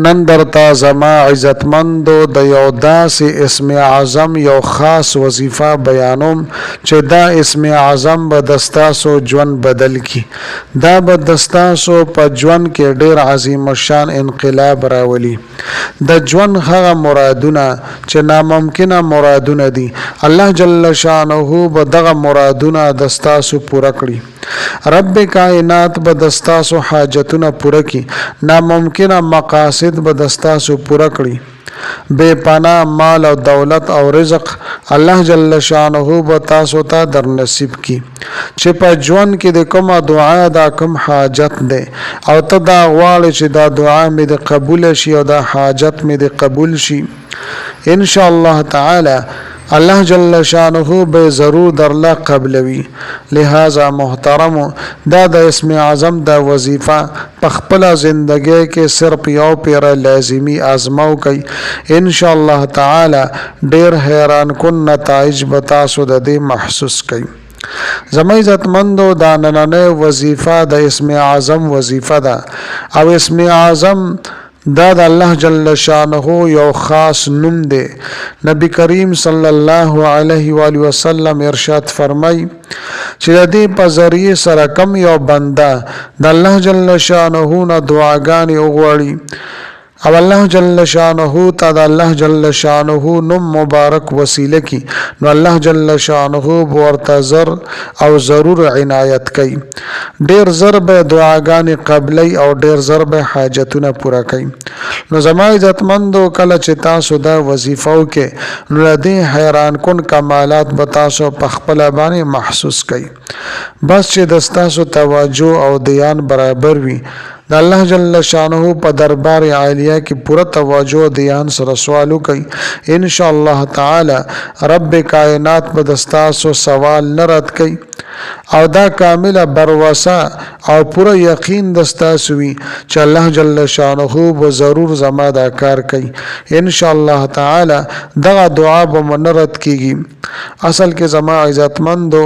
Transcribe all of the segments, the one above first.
نن درته زما عزتمندو د یو داسې اسم اعظم یو خاص وظیفه بیانوم چې دا اسم اعظم به د ستاسو ژوند بدل کی. دا به د ستاسو په ژوند کې ډېر عظیم الشان انقلاب راولي. د ژوند هغه مرادونه چې ناممکنه مرادونه دي، الله جل شانه به دغه مرادونه د ستاسو پوره کړي. رب کائنات به د ستاسو حاجتونه پوره کړي، ناممکنه مقاصد به د ستاسو پوره کړي. بے پناه مال او دولت او رزق الله جل شانه به تاسو ته در نصیب کی. چې په ژوند کې د کومه دعا دا کوم حاجت ده او ته دا غواړې چې دا دعا مې د قبول شي او دا حاجت مې د قبول شي، ان شاء الله تعالی الله جل شانه به ضرور درله قبلوي. لہذا محترم دا د اسم اعظم دا وظیفه په خپل زندګۍ کې صرف یو پیر لازمی آزماو کوي، ان شاء الله تعالی ډیر حیران کن نتایج به تاسو د دې محسوس کوي. زما عزتمندو دا نننه وظیفه د اسم اعظم وظیفه ده او اسم اعظم دا د الله جل شانه یو خاص نوم دی. نبی کریم صلی الله علیه و آله وسلم ارشاد فرمای چې د دې په ذریعه سره کم یو بنده د الله جل شانه نه دعاګانې وغواړي او الله جل شانه ته د الله جل شانه نوم مبارک وسیله کی، نو الله جل شانه ورته زر او ضرور عنایت کوي. ډیر زر به دعاګانې قبلې او ډیر زر به حاجتونه پوره کوي. نو زما عزتمندو کله چې تاسو دا وظیفه وکړئ نو د دې حیران کن کمالات به تاسو په خپل باندې محسوس کړئ. بس چې د تاسو توجه او دیان برابر وي، د الله جل شانه په دربار عالیه کې پوره توجه او دیان سره سوالو کوي، ان شاء الله تعالی رب کائنات به د تاسو سوال نه رد کوي او دا کامله بروسه او پوره یقین د تاسو وي چې الله جل شانه به ضرور زما دا کار کوي. ان شاء الله تعالی دغه دعا به منرد کیږي. اصل کې زما عزتمندو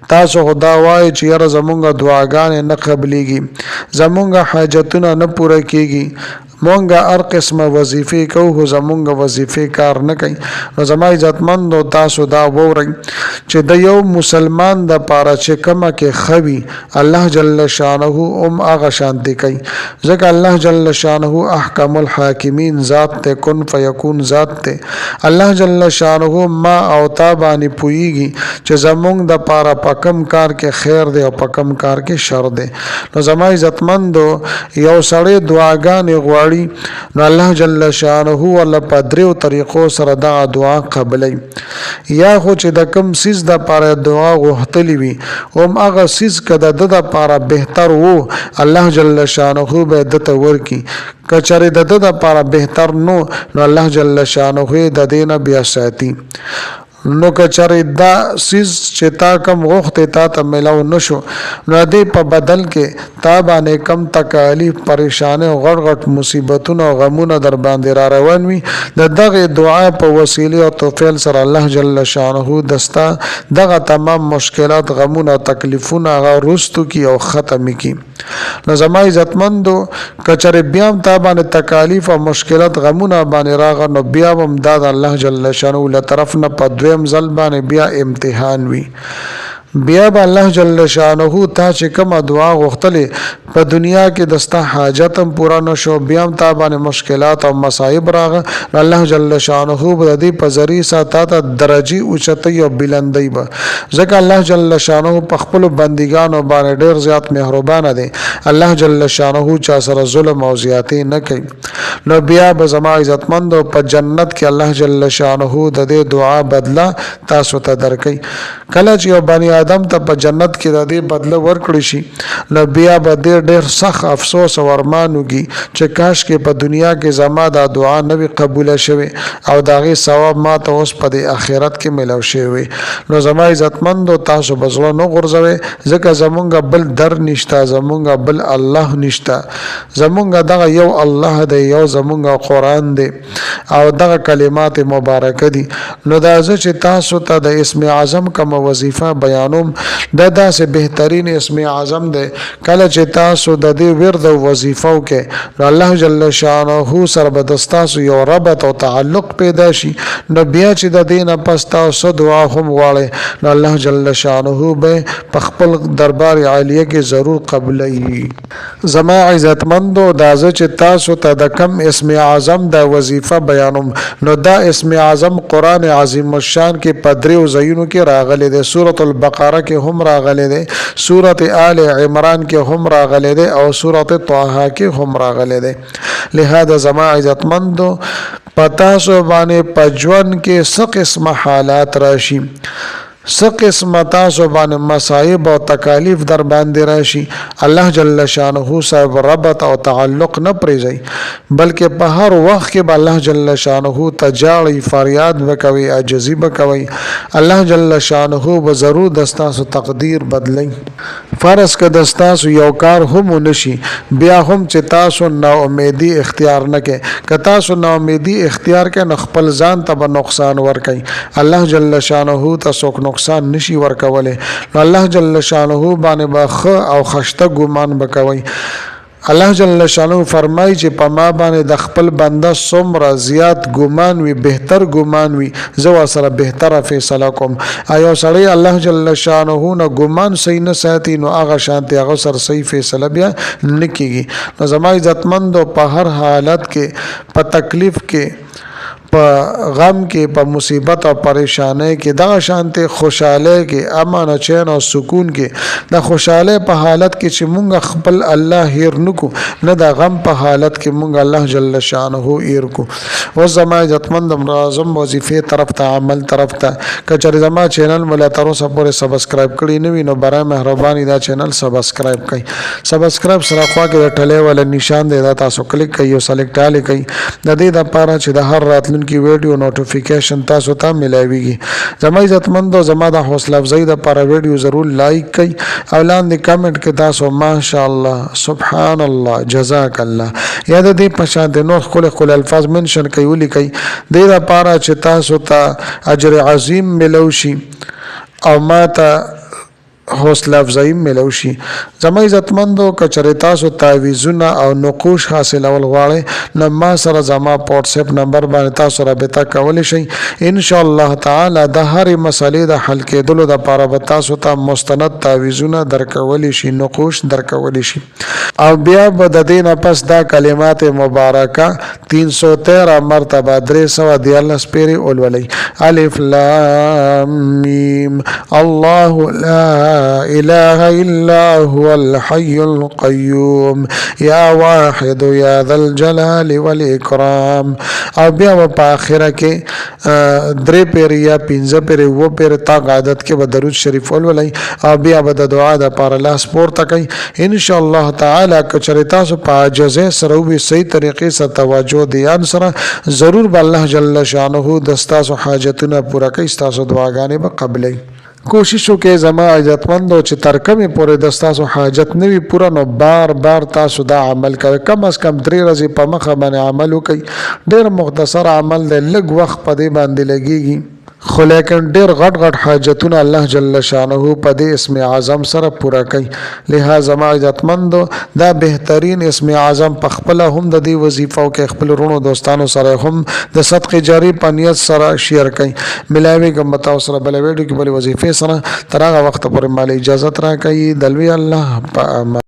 تاسو خدا وای چې یاره زمونږه دعاګانې نه قبليږي، زمونږه حاجتونه نه پوره کیږي، مونږه هر قسمه وظیفې کوو زمونږه وظیفې کار نه کوي. نو زما عزتمندو تاسو دا وورئ چې د یو مسلمان د پاره چې کومه کې خوي الله جل شانه هغه شانتي کوي، ځکه الله جل شانه احکم الحاکمین ذات ته، کن فیکون ذات ته. الله جل شانه ما او تا باندې پويږي چې زمونږ د پاره پکم کار کې خیر دی او پکم کار کې شر دی. نو زما عزتمندو یو سړی دعاګانې غواړي نو الله جل شانه ول په دریو طریقو سره دا دعا قبلای. یا خو چې د کم سیز د پاره دعا غوښتلی وي او هغه سیز کده د لپاره بهتر وو الله جل شانه به دته ورکی، کچره د د لپاره بهتر نو الله جل شانه د دینه بیا ساتي. نو کچره دا سیز چې تا کم غوښته تا ته ملاو نشو نو دې په بدل کې تا باندې کم تکالیف پریشانه او غړ غټ مصیبتونه او غمونه در باندې را روان وي، د دغه دعا په وسیله او توفیل سره الله جل شانه دستا دغه تمام مشکلات غمونه او تکلیفونه غو رستو کی او ختم کی. نو زما عزتمندو کچره بیا تا باندې تکالیف او مشکلات غمونه باندې راغ نو بیا هم د الله جل شانه له طرف نه په ځل باندې بیا امتحان وي. بیا به الله جل شانه تا چې کومه دعا غوښتلې په دنیا کې دستا حاجت هم پورا نشو، بیا هم تا باندې مشکلات او مصائب راغ، الله جل شانه به دې په ذریعہ ساته ته درجه اوچتي او بلندۍ به، ځکه الله جل شانه په خپل بندګانو باندې ډېر زیات مهربان دی. الله جل شانه چا سره ظلم او زیاتی نه کوي. نو بیا به زما عزتمندو په جنت کې الله جل شانه د دې دعا بدله تاسو ته درکړي. کله چې یو بنی آدم ته په جنت کې د دې بدله ورکړي شي نو بیا به ډېر سخت افسوس او ارمان وږي چې کاش کې په دنیا کې زما دا دعا نه وي قبول شوه او داغه ثواب ما ته اوس په آخرت کې ملو شوی. نو زما عزتمندو تاسو بزړه نو غورځوي، ځکه زمونږ بل در نشته، زمونږ بل الله نشته، زمونږ دغه یو الله دی، یو زمونږ قرآن دی او دغه کلمات مبارکه دي. نو دا چې تاسو ته د اسم اعظم کوم وظیفه بیان بیانوم دا داسې بهترین اسم اعظم دی کله چې تاسو د دې ورد او وظیفو کې الله جل شانه سره به تاسو یو ربط او تعلق پیدا شي نو بیا چې د دینه پس تاسو دعا هم غواړئ نو الله جل شانه به په خپل دربار عالیه کې ضرور قبلای. زما عزتمندو دا چې تاسو ته د کم اسم اعظم د وظیفه بیانوم نو دا اسم اعظم قران عظیم الشان کې په دریو ځایونو کې راغلي دي. سورۃ البقره کې هم راغلي دي, سورۃ آل عمران کې هم راغلي دي او سورۃ طه کې هم راغلي دي. لہذا زما عزتمندو پتا سو باندې پجون کې څه قسم حالات راشي, څه قسم تاسو باندې مصائب او تکالیف در باندې راشي, الله جل شانه صاحب ربط او تعلق نه پریږي بلکې په هر وخت کې الله جل شانه تجاړي فریاد وکوي عاجزي وکوي. الله جل شانه به ضرور دستاسو تقدیر بدلی. فرض که دستاسو یو کار هم نشي بیا هم چې تاسو نا امیدي اختیار نه کې که تاسو نا امیدي اختیار کې خپل ځان ته نقصان ورکي الله جل شانه تاسو نقصان نشي ورکوله نو الله جل شانه باندې باخ او خشته ګمان وکوي. الله جل شانه فرمایي چې په ما باندې د خپل بنده څومره زیات ګمان وي بهتر ګمان وي زه سره بهتره فیصله کوم. ایو سړی الله جل شانه نه ګمان صحیح نه ساتي نو هغه شانتي هغه سره صحیح فیصله بیا نکېږي. نو زما عزتمندو په هر حالت کې په تکلیف کې په غم کې په مصیبت او پریشانی کې دا شانته خوشاله کې امن او چین او سکون کې د خوشاله په حالت کې چې مونږ خپل الله هیر نکو نه د غم په حالت کې مونږ الله جل شانه هیر کو. او زما عزتمند مرازم وظیفه طرف ته عمل طرف ته کچره زما چینل مل تر اوسه پورې سبسکرایب کړی نه وي نو برای مهرباني دا چینل سبسکرایب کړئ. سبسکرایب سره خوا کې ټلې ول نشان دی دا تاسو کلیک کړئ او سلیکټ اله کړئ د دې لپاره چې د هر راتلونکي کی ویډیو نوټیفیکیشن تاسو ته ملایويږي. زما عزتمندو زما د حوصله افزایی د پر ویډیو ضرور لایک کړئ او لاندې کمنټ کې تاسو ماشاءالله سبحان الله جزاک الله یا د دې په شان د نور خل الفاظ منشن کوي ولیکي د دې لپاره چې تاسو ته اجر عظیم ملوشي او ماته حوصله افزایی ملوشي. زما عزتمندو کچره تاسو تعویذونه او نقوش حاصلول غواړئ نو ما سره زما واتس اپ نمبر باندې تاسو رابطه کولی شئ. ان شاء الله تعالی د هر مسلې د حل کېدلو د لپاره به تاسو ته مستند تعویذونه درکولی شي نقوش درکولی شي او بیا به د دې نه پس دا کلمات مبارکه 313 مرتبه 314 پیری اولولئ. الف لام میم الله لا إله إلا هو الحي القيوم يا واحد يا ذا الجلال والإكرام. او بیا په آخره کې درې پیر یا پنځه پیر و پیر تا عادت کې به درود شریف ولولئ او بیا به د دعا د پاره لاس پورته کوي. ان شاء الله تعالی کچره تاسو په عاجزه سره وي صحیح طریقې سره توجه دیان سره ضرور به الله جل شانه د تاسو حاجتونه پوره کوي تاسو دعاګانې به قبلې. کوشش وکړئ زما عزتمندو چې تر کومه پورې د تاسو حاجت نوي پوره نو بار بار تاسو دا عمل کوئ کم از کم 3 ورځې په مخه باندې عمل وکړئ. ډېر مختصر عمل دی لږ وخت په دې باندې لګيږي خو لیکن ډېر غټ حاجتونه الله جل شانه په دې اسم اعظم سره پوره کوي. لہذا ما عزتمندو دا بهترین اسم اعظم په خپل هم د دې وظیفو کې خپل رونو دوستانو سره هم د صدقه جاری په نیت سره شیر کوي. ملاوي کوم تاسو سره بل ویډیو کې بل وظیفه سره تر هغه وخت پورې مال اجازه را کوي دلوي الله په